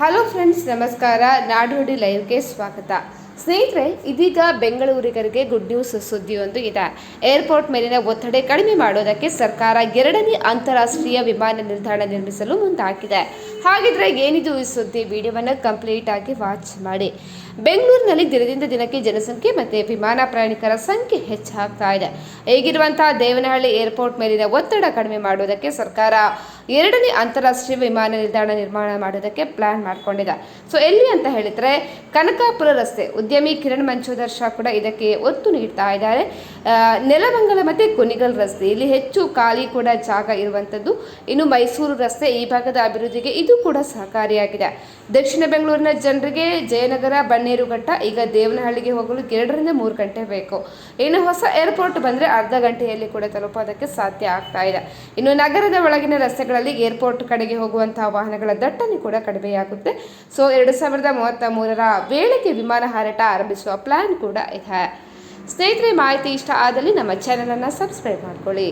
Hello friends, ನಮಸ್ಕಾರ. ನಾಡೋಡಿ ಲೈವ್ಗೆ ಸ್ವಾಗತ. ಸ್ನೇಹಿತರೆ, ಇದೀಗ ಬೆಂಗಳೂರಿಗರಿಗೆ ಗುಡ್ ನ್ಯೂಸ್ ಸುದ್ದಿಯೊಂದು ಇದೆ. ಏರ್ಪೋರ್ಟ್ ಮೇಲಿನ ಒತ್ತಡ ಕಡಿಮೆ ಮಾಡೋದಕ್ಕೆ ಸರ್ಕಾರ 2ನೇ ಅಂತಾರಾಷ್ಟ್ರೀಯ ವಿಮಾನ ನಿಲ್ದಾಣ ನಿರ್ಮಿಸಲು ಮುಂದಾಗಿದೆ. ಹಾಗಿದ್ರೆ ಏನಿದು ಈ ಸುದ್ದಿ? ವಿಡಿಯೋವನ್ನು ಕಂಪ್ಲೀಟ್ ಆಗಿ ವಾಚ್ ಮಾಡಿ. ಬೆಂಗಳೂರಿನಲ್ಲಿ ದಿನದಿಂದ ದಿನಕ್ಕೆ ಜನಸಂಖ್ಯೆ ಮತ್ತು ವಿಮಾನ ಪ್ರಯಾಣಿಕರ ಸಂಖ್ಯೆ ಹೆಚ್ಚಾಗ್ತಾ ಇದೆ. ಹೀಗಿರುವಂತಹ ದೇವನಹಳ್ಳಿ ಏರ್ಪೋರ್ಟ್ ಮೇಲಿನ ಒತ್ತಡ ಕಡಿಮೆ ಮಾಡೋದಕ್ಕೆ ಸರ್ಕಾರ 2ನೇ ಅಂತಾರಾಷ್ಟ್ರೀಯ ವಿಮಾನ ನಿಲ್ದಾಣ ನಿರ್ಮಾಣ ಮಾಡೋದಕ್ಕೆ ಪ್ಲಾನ್ ಮಾಡಿಕೊಂಡಿದೆ. ಸೊ ಎಲ್ಲಿ ಅಂತ ಹೇಳಿದ್ರೆ, ಕನಕಾಪುರ ರಸ್ತೆ. ಉದ್ಯಮಿ ಕಿರಣ್ ಮಂಚೋದರ್ ಶಾ ಕೂಡ ಇದಕ್ಕೆ ಒತ್ತು ನೀಡ್ತಾ ಇದ್ದಾರೆ. ನೆಲಮಂಗಲ ಮತ್ತು ಕುಣಿಗಲ್ ರಸ್ತೆ, ಇಲ್ಲಿ ಹೆಚ್ಚು ಖಾಲಿ ಕೂಡ ಜಾಗ ಇರುವಂಥದ್ದು. ಇನ್ನು ಮೈಸೂರು ರಸ್ತೆ, ಈ ಭಾಗದ ಅಭಿವೃದ್ಧಿಗೆ ಇದು ಕೂಡ ಸಹಕಾರಿಯಾಗಿದೆ. ದಕ್ಷಿಣ ಬೆಂಗಳೂರಿನ ಜನರಿಗೆ ಜಯನಗರ, ಬನ್ನೇರುಘಟ್ಟ, ಈಗ ದೇವನಹಳ್ಳಿಗೆ ಹೋಗಲು 2ರಿಂದ 3 ಗಂಟೆ ಬೇಕು. ಇನ್ನು ಹೊಸ ಏರ್ಪೋರ್ಟ್ ಬಂದರೆ ಅರ್ಧ ಗಂಟೆಯಲ್ಲಿ ಕೂಡ ತಲುಪೋದಕ್ಕೆ ಸಾಧ್ಯ ಆಗ್ತಾ ಇದೆ. ಇನ್ನು ನಗರದ ಒಳಗಿನ ರಸ್ತೆಗಳಲ್ಲಿ ಏರ್ಪೋರ್ಟ್ ಕಡೆಗೆ ಹೋಗುವಂತಹ ವಾಹನಗಳ ದಟ್ಟಣೆ ಕೂಡ ಕಡಿಮೆಯಾಗುತ್ತೆ. ಸೊ 2033ರ ವೇಳೆಗೆ ವಿಮಾನ ಹಾರಾಟ ಆರಂಭಿಸುವ ಪ್ಲಾನ್ ಕೂಡ ಇದೆ. ಸ್ನೇಹಿತರೆ, ಮಾಹಿತಿ ಇಷ್ಟ ಆದಲ್ಲಿ ನಮ್ಮ ಚಾನಲನ್ನು ಸಬ್ಸ್ಕ್ರೈಬ್ ಮಾಡ್ಕೊಳ್ಳಿ.